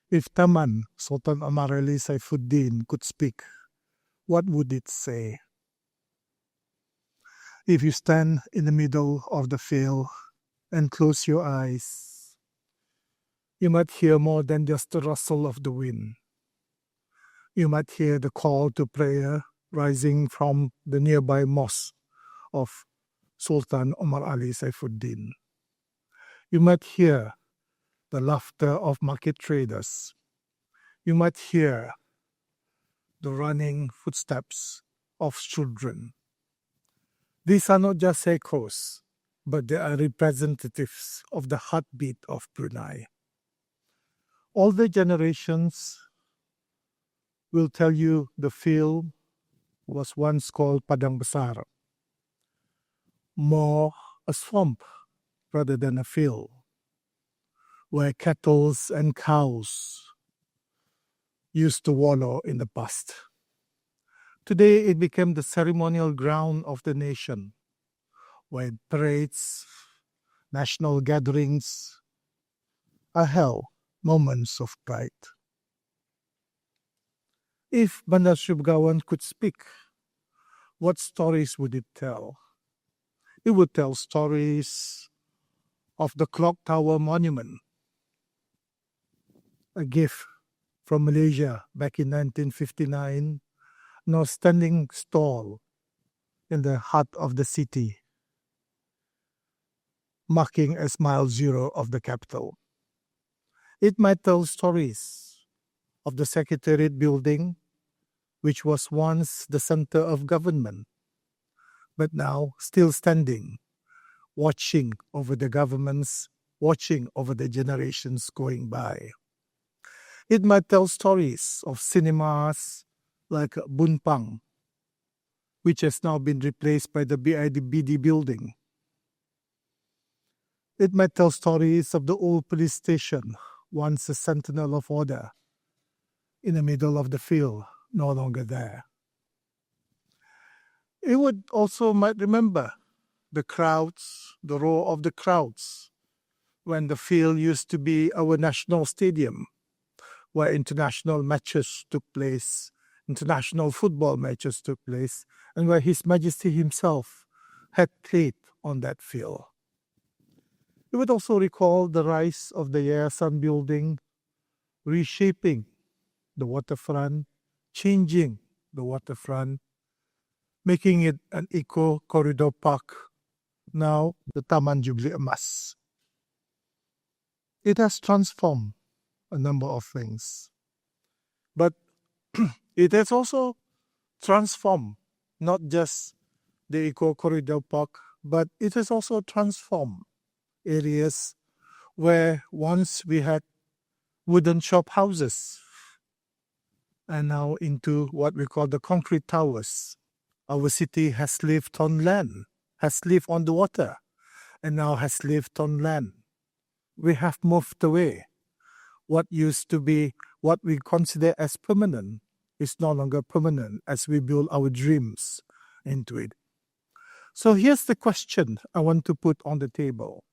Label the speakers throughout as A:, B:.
A: If Taman Sultan Omar Ali Saifuddin could speak, what would it say? If you stand in the middle of the field and close your eyes, you might hear more than just the rustle of the wind. You might hear the call to prayer rising from the nearby mosque of Sultan Omar Ali Saifuddin. You might hear the laughter of market traders. You might hear the running footsteps of children. These are not just echoes, but they are representatives of the heartbeat of Brunei. Older generations will tell you the field was once called Padang Besar, more a swamp rather than a field, where cattle and cows used to wallow in the past. Today it became the ceremonial ground of the nation, where parades, national gatherings are held, moments of pride. If Bandar Shibgawan could speak, what stories would it tell? It would tell stories of the clock tower monument, a gift from Malaysia back in 1959, now standing tall in the heart of the city, marking as mile zero of the capital. It might tell stories of the Secretariat building, which was once the center of government, but now still standing, watching over the governments, watching over the generations going by. It might tell stories of cinemas like Bunpang, which has now been replaced by the BIDBD building. It might tell stories of the old police station, once a sentinel of order, in the middle of the field, no longer there. It would also might remember the crowds, the roar of the crowds, when the field used to be our national stadium, where international matches took place, international football matches took place, and where His Majesty himself had played on that field. You would also recall the rise of the Yayasan building, reshaping the waterfront, changing the waterfront, making it an eco-corridor park, now the Taman Jubli Emas. It has transformed a number of things, but it has also transformed not just the eco-corridor park, but it has also transformed areas where once we had wooden shop houses and now into what we call the concrete towers. Our city has lived on land, has lived on the water, and now has lived on land. We have moved away. What used to be what we consider as permanent is no longer permanent as we build our dreams into it. So here's the question I want to put on the table.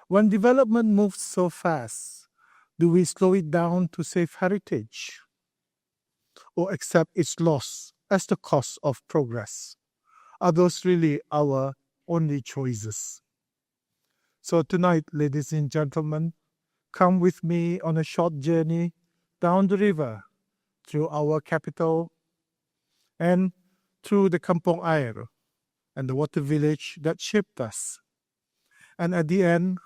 A: When development moves so fast, do we slow it down to save heritage or accept its loss as the cost of progress? Are those really our only choices? So tonight, ladies and gentlemen, come with me on a short journey down the river, through our capital, and through the Kampong Air and the water village that shaped us. And at the end,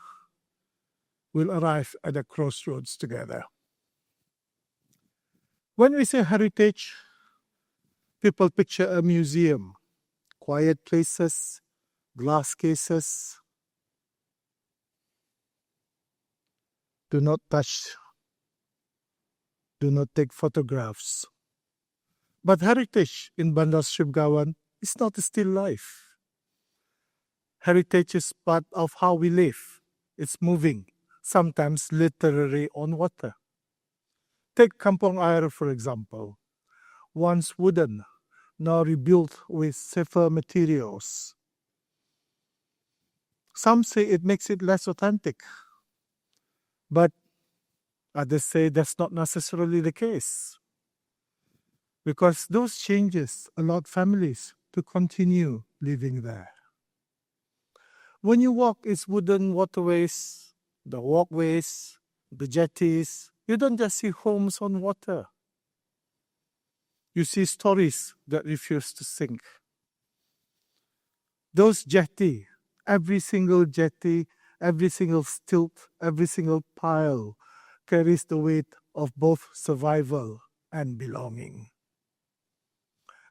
A: we'll arrive at a crossroads together. When we say heritage, people picture a museum, quiet places, glass cases. Do not touch, do not take photographs. But heritage in Bandar Shibgawan is not a still life. Heritage is part of how we live. It's moving, sometimes literally on water. Take Kampong Air, for example. Once wooden, now rebuilt with safer materials. Some say it makes it less authentic. But Others say that's not necessarily the case, because those changes allowed families to continue living there. When you walk its wooden waterways, the walkways, the jetties, you don't just see homes on water. You see stories that refuse to sink. Those every single jetty, every single stilt, every single pile carries the weight of both survival and belonging.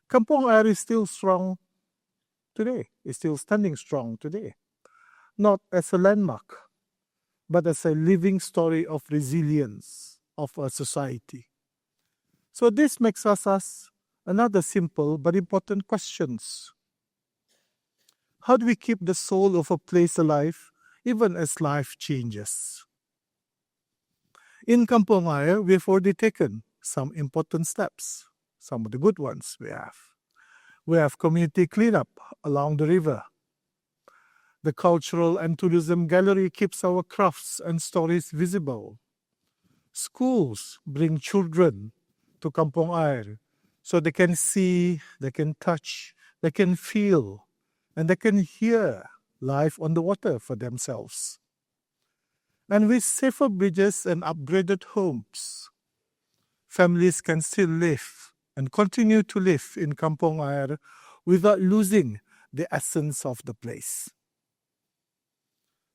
A: Kampong Air is still strong today, is still standing strong today, not as a landmark, but as a living story of resilience of a society. So this makes us ask another simple but important questions. How do we keep the soul of a place alive even as life changes? In Kampong Air, we've already taken some important steps, some of the good ones we have. We have community cleanup along the river. The Cultural and Tourism Gallery keeps our crafts and stories visible. Schools bring children to Kampong Air so they can see, they can touch, they can feel, and they can hear life on the water for themselves. And with safer bridges and upgraded homes, families can still live and continue to live in Kampong Air without losing the essence of the place.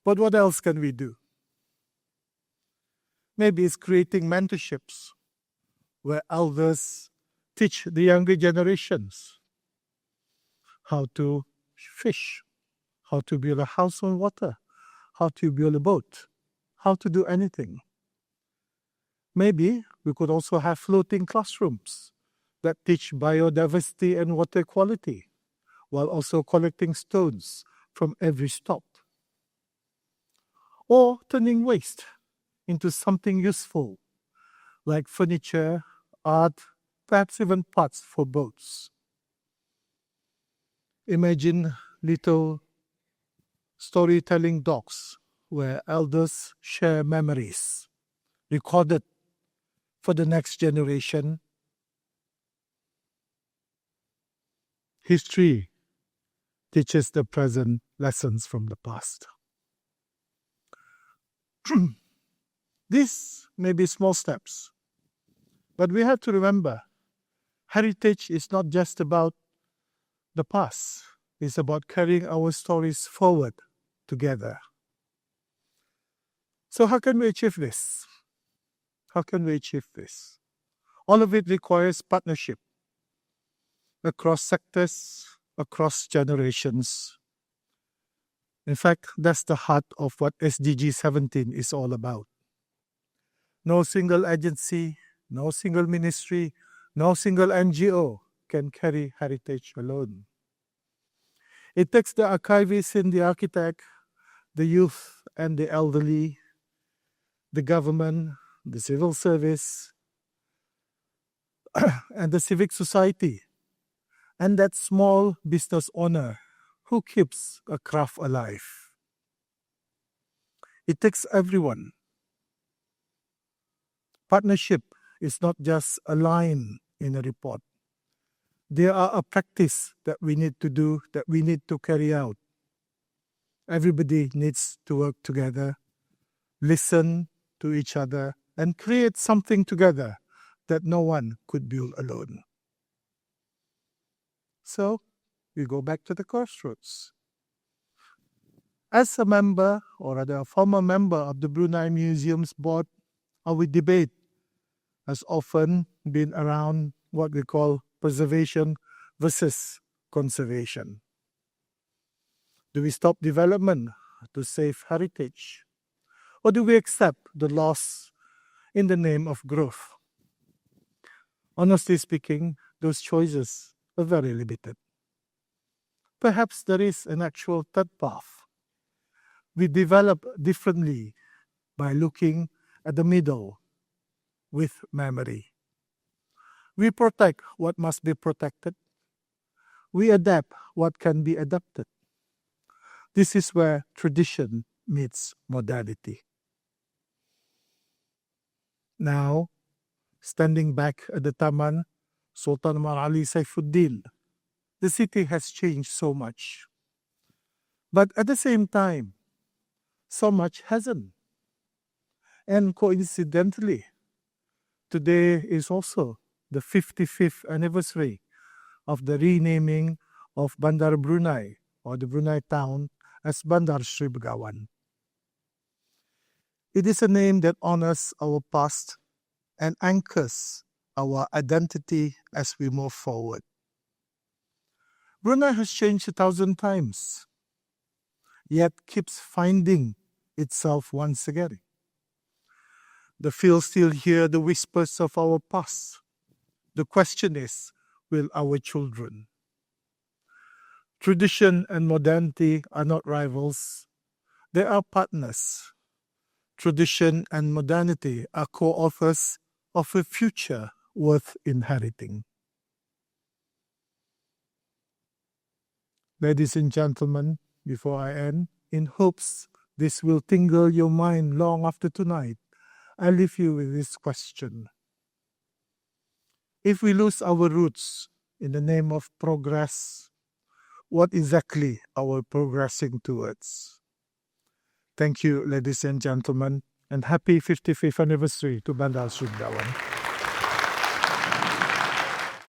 A: But what else can we do? Maybe it's creating mentorships where elders teach the younger generations how to fish, how to build a house on water, how to build a boat, how to do anything. Maybe we could also have floating classrooms that teach biodiversity and water quality, while also collecting stones from every stop. Or turning waste into something useful, like furniture, art, perhaps even parts for boats. Imagine little storytelling dogs where elders share memories, recorded for the next generation. History teaches the present lessons from the past. These may be small steps, but we have to remember heritage is not just about the past, it's about carrying our stories forward together. So, how can we achieve this? How can we achieve this? All of it requires partnership across sectors, across generations. In fact, that's the heart of what SDG 17 is all about. No single agency, no single ministry, no single NGO can carry heritage alone. It takes the archivist and the architect, the youth and the elderly, the government, the civil service, and the civic society, and that small business owner who keeps a craft alive. It takes everyone. Partnership is not just a line in a report. They are a practice that we need to do, that we need to carry out. Everybody needs to work together, listen to each other, and create something together that no one could build alone. So, we go back to the crossroads. As a member, or rather a former member of the Brunei Museum's board, our debate has often been around what we call preservation versus conservation. Do we stop development to save heritage? Or do we accept the loss in the name of growth? Honestly speaking, those choices are very limited. Perhaps there is an actual third path. We develop differently by looking at the middle with memory. We protect what must be protected. We adapt what can be adapted. This is where tradition meets modernity. Now, standing back at the Taman Sultan Omar Ali Saifuddin, the city has changed so much. But at the same time, so much hasn't. And coincidentally, today is also the 55th anniversary of the renaming of Bandar Brunei, or the Brunei town, as Bandar Sri Begawan. It is a name that honors our past and anchors our identity as we move forward. Brunei has changed 1,000 times, yet keeps finding itself once again. The fields still hear the whispers of our past. The question is, will our children? Tradition and modernity are not rivals, they are partners. Tradition and modernity are co-authors of a future worth inheriting. Ladies and gentlemen, before I end, in hopes this will tingle your mind long after tonight, I leave you with this question. If we lose our roots in the name of progress, what exactly are we progressing towards? Thank you, ladies and gentlemen, and happy 55th anniversary to Bandar Sri Begawan.